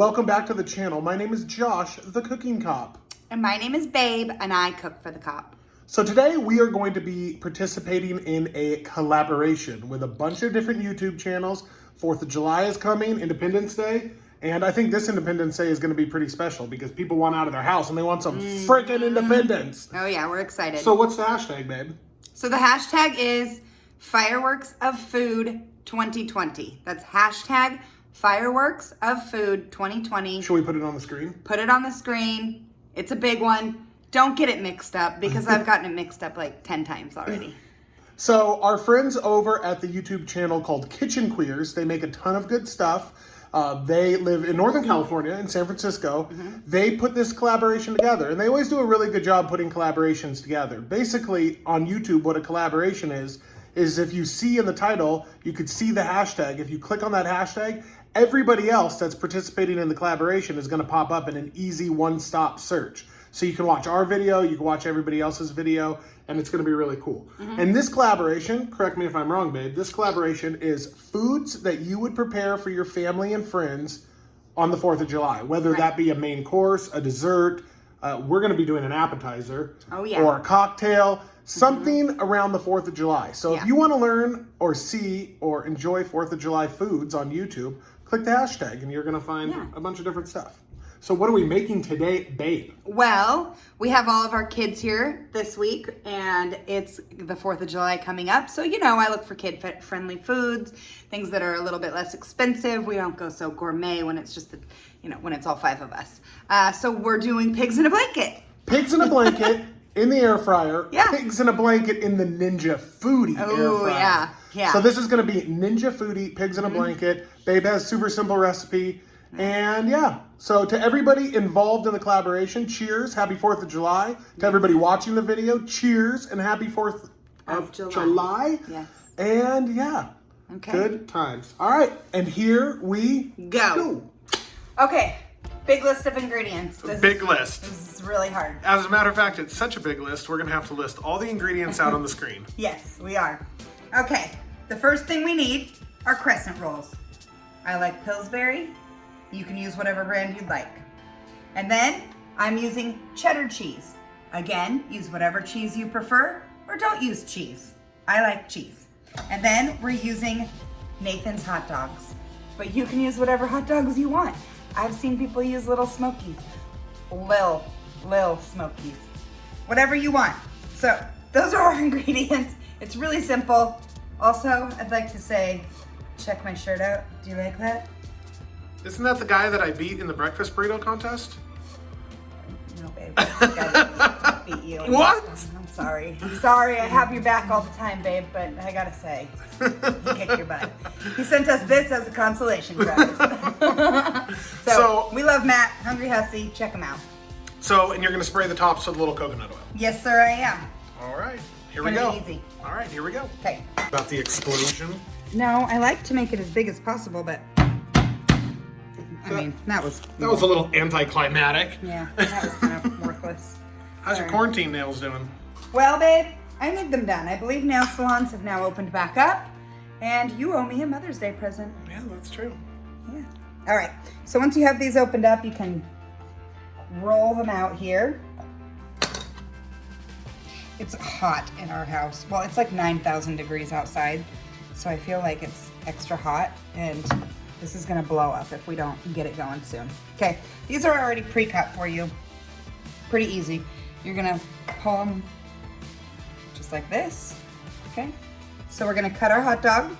welcome back to the channel. My name is Josh, the cooking cop. And my name is Babe, and I cook for the cop. So today we are going to be participating in a collaboration with a bunch of different YouTube channels. 4th of July is coming, Independence Day. And I think this Independence Day is going to be pretty special because people want out of their house and they want some freaking independence. Oh yeah, we're excited. So what's the hashtag, babe? So the hashtag is Fireworks of Food 2020. That's hashtag Fireworks of Food 2020. Should we put it on the screen? Put it on the screen. It's a big one. Don't get it mixed up because I've gotten it mixed up like 10 times already. So our friends over at the YouTube channel called Kitchen Queers, they make a ton of good stuff. They live in Northern California, in San Francisco. They put this collaboration together, and they always do a really good job putting collaborations together. Basically, on YouTube, what a collaboration is if you see in the title, you could see the hashtag. If you click on that hashtag, everybody else that's participating in the collaboration is going to pop up in an easy one-stop search. So you can watch our video, you can watch everybody else's video, and it's going to be really cool. And this collaboration, correct me if I'm wrong, babe, this collaboration is foods that you would prepare for your family and friends on the 4th of July, whether that be a main course, a dessert, we're going to be doing an appetizer, or a cocktail, something around the 4th of July. So if you want to learn or see or enjoy 4th of July foods on YouTube, click the hashtag and you're going to find a bunch of different stuff. So what are we making today, babe? Well, we have all of our kids here this week, and it's the 4th of July coming up. So, you know, I look for kid-friendly foods, things that are a little bit less expensive. We don't go so gourmet when it's just, when it's all 5 of us. So we're doing pigs in a blanket. Pigs in a blanket in the air fryer. Yeah. Pigs in a blanket in the Ninja Foodi air fryer. Yeah. So this is going to be Ninja Foodi, pigs in a blanket. Babe has super simple recipe. And so to everybody involved in the collaboration, cheers, happy 4th of July. To everybody watching the video, cheers and happy 4th of July. Yes. And good times. All right, and here we go. Okay, big list of ingredients. Big list. This is really hard. As a matter of fact, it's such a big list, we're going to have to list all the ingredients out on the screen. Yes, we are. Okay, the first thing we need are crescent rolls. I like Pillsbury. You can use whatever brand you'd like. And then I'm using cheddar cheese. Again, use whatever cheese you prefer or don't use cheese. I like cheese. And then we're using Nathan's hot dogs. But you can use whatever hot dogs you want. I've seen people use little smokies. Lil smokies. Whatever you want. So those are our ingredients. It's really simple. Also, I'd like to say, check my shirt out. Do you like that? Isn't that the guy that I beat in the breakfast burrito contest? No, babe. That's the guy that beat you. What? I'm sorry. I'm sorry. I have your back all the time, babe, but I gotta say, he kicked your butt. He sent us this as a consolation prize. so we love Matt, Hungry Hussy. Check him out. So, and you're gonna spray the tops with a little coconut oil. Yes, sir, I am. All right, here we It's go. gonna be easy. All right, here we go. Okay. About the explosion. No, I like to make it as big as possible, but I mean, that was a little anticlimactic. Yeah, that was kind of worthless. How's your quarantine nails doing? Well, babe, I need them done. I believe nail salons have now opened back up, and you owe me a Mother's Day present. Yeah, that's true. Yeah. All right. So once you have these opened up, you can roll them out here. It's hot in our house. Well, it's like 9,000 degrees outside, so I feel like it's extra hot, and this is gonna blow up if we don't get it going soon. Okay, these are already pre-cut for you. Pretty easy. You're gonna pull them just like this, okay? So we're gonna cut our hot dog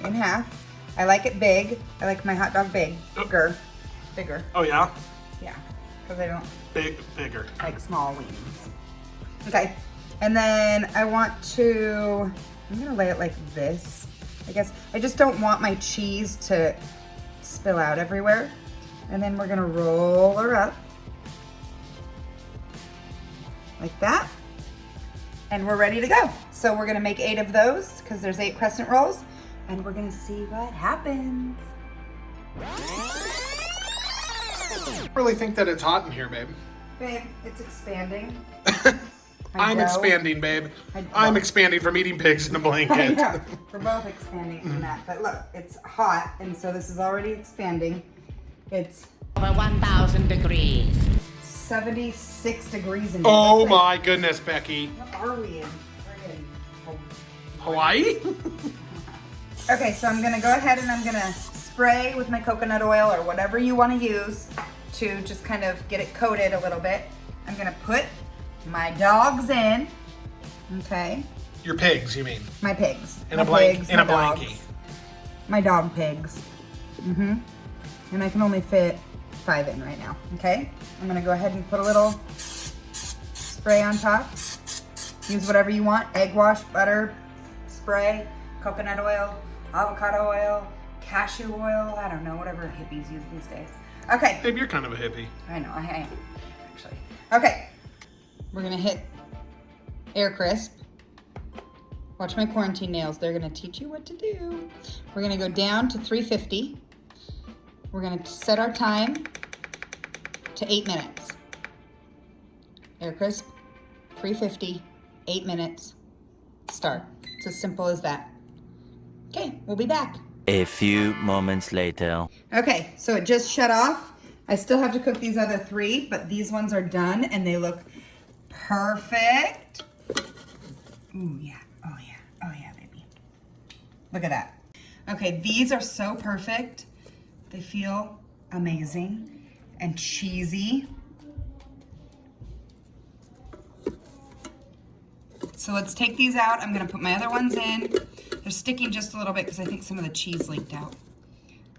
in half. I like it big. I like my hot dog bigger. Oh yeah? Yeah, because I don't bigger. like small weenies. Okay, and then I'm gonna lay it like this. I guess I just don't want my cheese to spill out everywhere. And then we're gonna roll her up like that. And we're ready to go. So we're gonna make 8 of those because there's 8 crescent rolls, and we're gonna see what happens. I really think that it's hot in here, babe. Babe, it's expanding. I'm expanding, babe. I'm expanding from eating pigs in a blanket. We're both expanding from that. But look, it's hot, and so this is already expanding. It's Over 1,000 degrees. 76 degrees in Oh here. my goodness, Becky. What are we in? Friggin' Hawaii? Okay, so I'm gonna go ahead and I'm gonna spray with my coconut oil or whatever you wanna use to just kind of get it coated a little bit. I'm gonna put my dogs in, okay? Your pigs, you mean? My pigs. In My a blank- pigs, in my a blankie. dogs. My dog pigs. And I can only fit 5 in right now, okay? I'm gonna go ahead and put a little spray on top. Use whatever you want, egg wash, butter, spray, coconut oil, avocado oil, cashew oil, I don't know, whatever hippies use these days. Okay, Babe, you're kind of a hippie. I know, I am, actually. Okay, we're gonna hit air crisp. Watch my quarantine nails, they're gonna teach you what to do. We're gonna go down to 350. We're gonna set our time to 8 minutes. Air crisp, 350, 8 minutes, start. It's as simple as that. Okay, we'll be back. A few moments later. Okay, so it just shut off. I still have to cook these other 3, but these ones are done and they look perfect. Ooh, yeah, oh yeah, baby. Look at that. Okay, these are so perfect. They feel amazing and cheesy. So let's take these out. I'm gonna put my other ones in. They're sticking just a little bit because I think some of the cheese leaked out.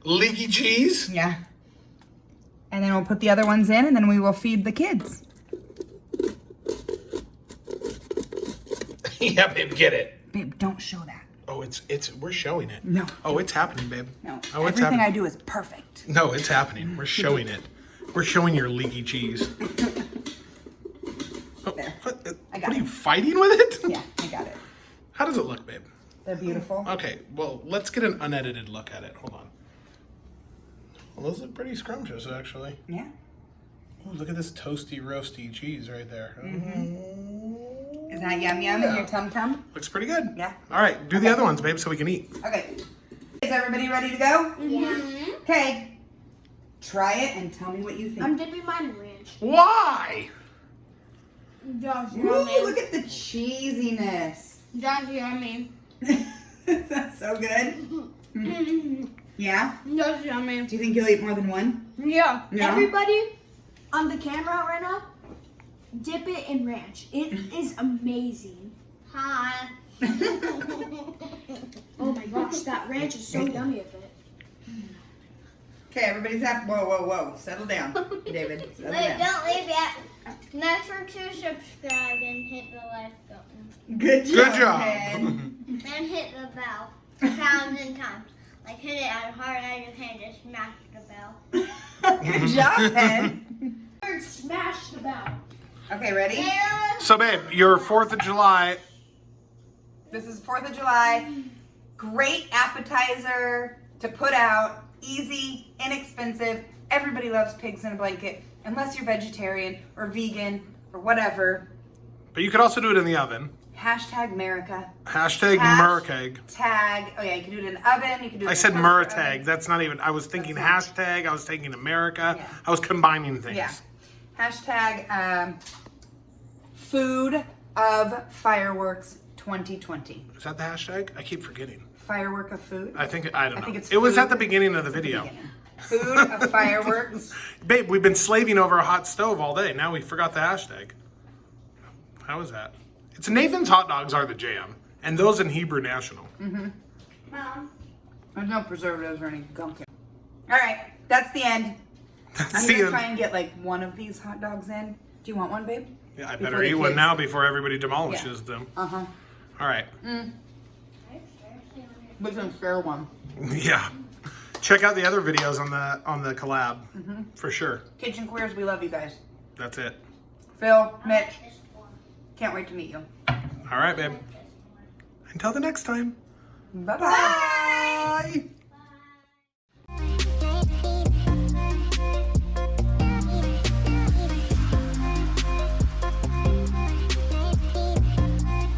Leaky cheese? Yeah. And then we'll put the other ones in and then we will feed the kids. Yeah, babe, get it. Babe, don't show that. Oh, we're showing it. No. Oh, it's happening, babe. No, Oh, it's everything happening. I do is perfect. No, it's happening. We're showing it. We're showing your leaky cheese. Oh, There. what I got are you it. fighting with it? Yeah, I got it. How does it look, babe? They're beautiful. Okay, well, let's get an unedited look at it. Hold on. Well, those look pretty scrumptious, actually. Yeah. Ooh, look at this toasty, roasty cheese right there. Is that yum yum in your tum tum? Looks pretty good. Yeah. All right, do the other ones, babe, so we can eat. Okay. Is everybody ready to go? Yeah. Okay. Try it and tell me what you think. I'm dipping mine in ranch. Why? Josh, Ooh, look at the cheesiness. Josh, yummy. That's so good. Yeah? Josh, yummy. Do you think you'll eat more than one? Yeah. Yeah? Everybody on the camera right now, dip it in ranch. It is amazing. Hi. Oh my gosh, that ranch is so yummy of it. Okay, everybody's up. Whoa, whoa, whoa. Settle down, David. Settle Wait, down. don't leave yet. Make sure to subscribe and hit the like button. Good job. Good job. Ken. And hit the bell 1,000 times. Like hit it as hard as you can, just smash the bell. Good job, Pen. Smash the bell. Okay, ready? So, babe, your 4th of July. This is 4th of July. Great appetizer to put out. Easy, inexpensive. Everybody loves pigs in a blanket, unless you're vegetarian or vegan or whatever. But you could also do it in the oven. Hashtag America. Hashtag Hash- Murkeg. Tag. Oh yeah, you can do it in the oven. You can do it. I in said the toaster Murtag. oven. That's not even. I was thinking That's hashtag. I was thinking America. Yeah. I was combining things. Yeah. Hashtag food of fireworks 2020. Is that the hashtag? I keep forgetting. Firework of food. I don't know. think it's It was at food. the beginning of the video. Food of fireworks. Babe, we've been slaving over a hot stove all day. Now we forgot the hashtag. How is that? It's Nathan's hot dogs are the jam. And those in Hebrew National. Mom. There's no preservatives or any gunk. All right, that's the end. I'm See gonna ya. try and get like one of these hot dogs in. Do you want one, babe? Yeah, I Before better the eat one kids- now before everybody demolishes them. Uh-huh. All right. Which one's fair one? Yeah. Check out the other videos on the collab. For sure. Kitchen Queers, we love you guys. That's it. Phil, Mitch, can't wait to meet you. All right, babe. Until the next time. Bye-bye. Bye.